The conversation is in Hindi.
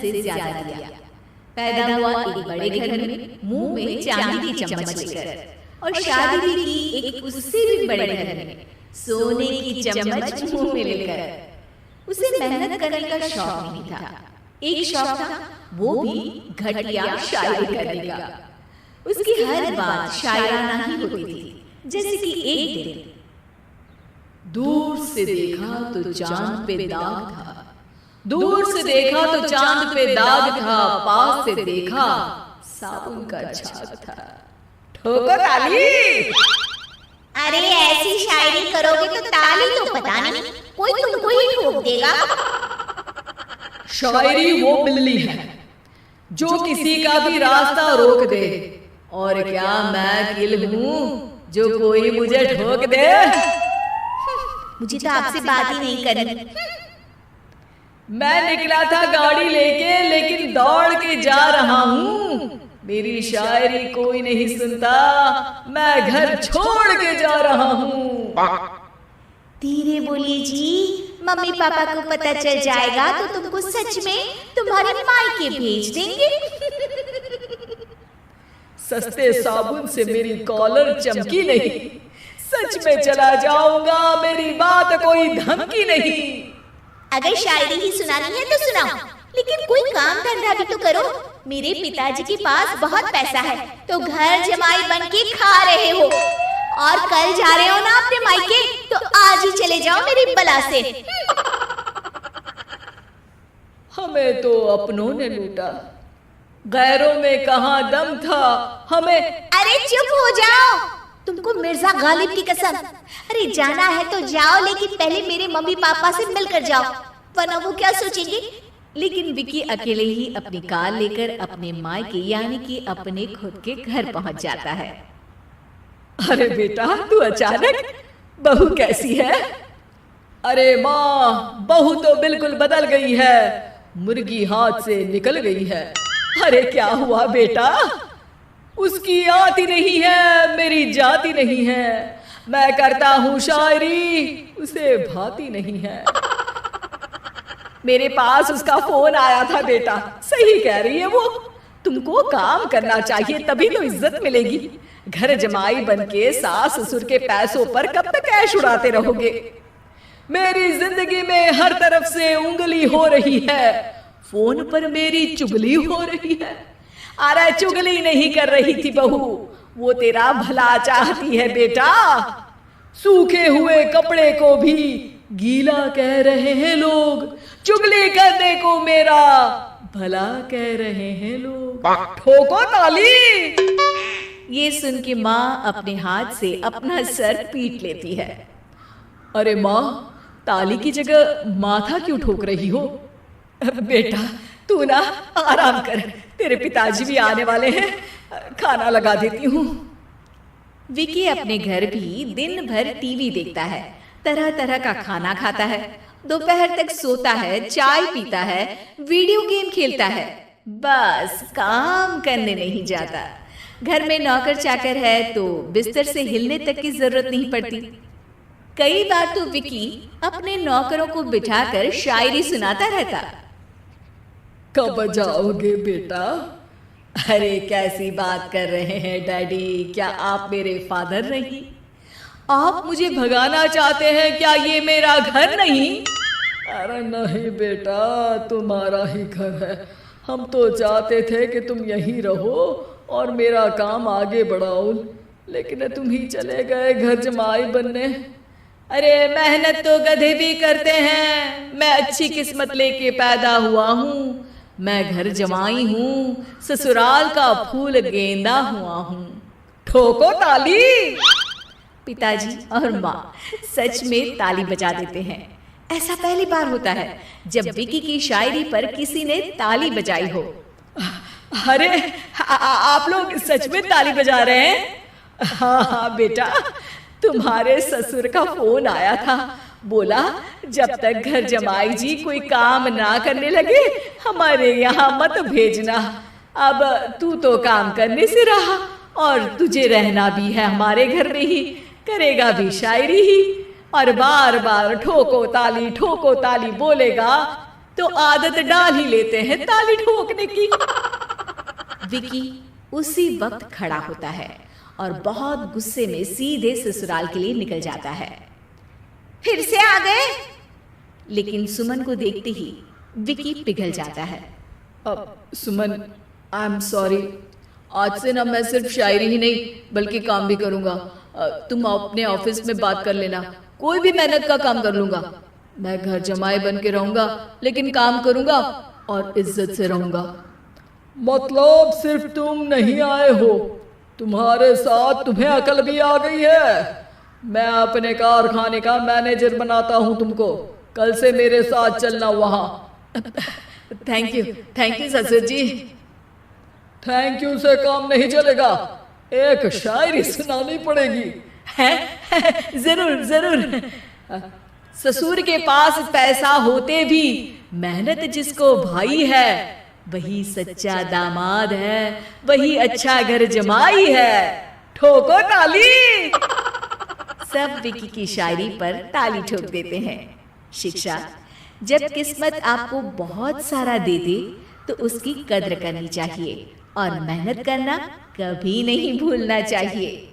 से ज्यादा दिया। पैदा हुआ एक बड़े घर में, मुंह में चांदी की चम्मच लेकर, और शादी भी की एक उससे भी बड़े घर में, सोने की चम्मच मुंह में लेकर। उसे मेहनत करने का शौक नहीं था, एक शौक था वो भी घटिया शायरी करने का। उसकी हर बात शायराना ही होती थी, जैसे कि एक दिन दूर से देखा तो चांद पे दाग था, दूर से देखा तो चांद पे दाग था, पास से देखा साबुन का छाग था। ठोको ताली। अरे ऐसी शायरी करोगे तो ताली तो पता नहीं कोई तुमको ही ठोक देगा। शायरी वो बिल्ली है जो किसी का भी रास्ता रोक दे, और क्या मैं किल हूँ जो कोई मुझे ठोक दे। मुझे तो आपसे बात ही नहीं करनी। मैं निकला था गाड़ी लेके, लेकिन दौड़ के जा रहा हूँ। मेरी शायरी कोई नहीं सुनता, मैं घर छोड़ के जा रहा हूँ। धीरे बोलिए जी, मम्मी पापा को पता चल जाएगा तो तुमको सच में तुम्हारे मायके भेज देंगे। सस्ते साबुन से मेरी कॉलर चमकी नहीं, सच में चला जाऊंगा, मेरी बात कोई धमकी नहीं। अगर शायरी ही सुनानी है तो सुनाओ, लेकिन कोई काम धंधा भी तो करो। मेरे पिताजी के पास बहुत पैसा है तो घर जमाई बन के खा रहे हो, और कल जा रहे हो ना अपने मायके तो आज ही चले जाओ मेरी बला से। हमें तो अपनों ने लूटा, गैरों में कहाँ दम था हमें। अरे चुप हो जाओ, तुमको मिर्जा गालिब की कसम। अरे जाना है तो जाओ, लेकिन पहले मेरे मम्मी पापा से मिलकर जाओ, वरना वो क्या सोचेंगे। लेकिन विकी अकेले ही अपनी कार लेकर अपने मायके यानी कि अपने खुद के घर पहुंच जाता है। अरे बेटा, तू अचानक, बहू कैसी है? अरे माँ, बहू तो बिल्कुल बदल गई है, मुर्गी हाथ से निकल गई है। अरे क्या हुआ बेटा? उसकी आती नहीं है, मेरी जाती नहीं है, मैं करता हूँ शायरी, उसे भाती नहीं है। मेरे पास उसका फोन आया था बेटा, सही कह रही है वो, तुमको काम करना चाहिए तभी तो इज्जत मिलेगी। घर जमाई बनके सास ससुर के पैसों पर कब तक ऐश उड़ाते रहोगे? मेरी जिंदगी में हर तरफ से उंगली हो रही है, फोन पर मेरी चुगली हो रही है। अरे चुगली नहीं कर रही थी बहू, वो तेरा भला चाहती है बेटा। सूखे हुए कपड़े को भी गीला कह रहे हैं लोग, चुगली करने को मेरा भला कह रहे हैं लोग। ठोको ताली। ये सुन के माँ अपने हाथ से अपना सर पीट लेती है। अरे माँ, ताली की जगह माथा क्यों ठोक रही हो? बेटा तू ना आराम कर, तेरे पिताजी भी आने वाले हैं, खाना लगा देती हूँ। विकी अपने घर भी दिन भर टीवी देखता है, तरह तरह का खाना खाता है, दोपहर तक सोता है, चाय पीता है, वीडियो गेम खेलता है, बस काम करने नहीं जाता। घर में नौकर चाकर है तो बिस्तर से हिलने तक की जरूरत नहीं पड़ती। कई बार तो विकी अपने नौकरों को बिठाकर शायरी सुनाता रहता। कब जाओगे बेटा? अरे कैसी बात कर रहे हैं डैडी, क्या आप मेरे फादर नहीं? आप मुझे भगाना चाहते हैं क्या? ये मेरा घर नहीं। अरे नहीं बेटा, तुम्हारा ही घर है, हम तो चाहते थे कि तुम यहीं रहो और मेरा काम आगे बढ़ाओ, लेकिन तुम ही चले गए घर जमाई बनने। अरे मेहनत तो गधे भी करते हैं, मैं अच्छी किस्मत लेके पैदा हुआ हूँ, मैं घर जमाई हूँ, ससुराल का फूल गेंदा हुआ हूँ। ठोको ताली। पिताजी और माँ सच में ताली बजा देते हैं। ऐसा पहली बार होता है जब विकी की शायरी पर किसी ने ताली बजाई हो। अरे आप लोग सच में ताली बजा रहे हैं? हाँ हाँ बेटा, तुम्हारे ससुर का फोन आया था, बोला जब तक घर जमाई जी कोई काम ना करने लगे हमारे यहाँ मत भेजना। अब तू तो काम करने से रहा और तुझे रहना भी है हमारे घर में ही, करेगा भी शायरी ही, और बार बार ठोको ताली बोलेगा तो आदत डाल ही लेते हैं ताली ठोकने की। विकी उसी वक्त खड़ा होता है और बहुत गुस्से में सीधे ससुराल के लिए निकल जाता है। फिर से आ गए? लेकिन सुमन को देखते ही विकी पिघल जाता है। अब सुमन, आई एम सॉरी, आज से ना मैं सिर्फ शायरी ही नहीं बल्कि काम भी करूंगा। तुम अपने ऑफिस में बात कर लेना, कोई भी मेहनत का काम कर लूंगा। मैं घर जमाई बन के रहूंगा लेकिन काम करूंगा और इज्जत से रहूंगा। मतलब सिर्फ तुम नहीं आए हो, तुम्हारे साथ तुम्हें अकल भी आ गई है। मैं अपने कारखाने का मैनेजर बनाता हूं तुमको, कल से मेरे साथ चलना वहां। थैंक यू ससुर जी। थैंक यू से काम नहीं चलेगा, एक शायरी सुनानी पड़ेगी। है जरूर जरूर। ससुर के पास पैसा होते भी मेहनत जिसको भाई है, वही सच्चा दामाद है, वही अच्छा घर जमाई है। ठोको ताली। सब विकी की शायरी पर ताली ठोक देते हैं। शिक्षा, जब किस्मत आपको बहुत सारा दे दे तो उसकी कद्र करनी चाहिए और मेहनत करना कभी नहीं भूलना चाहिए।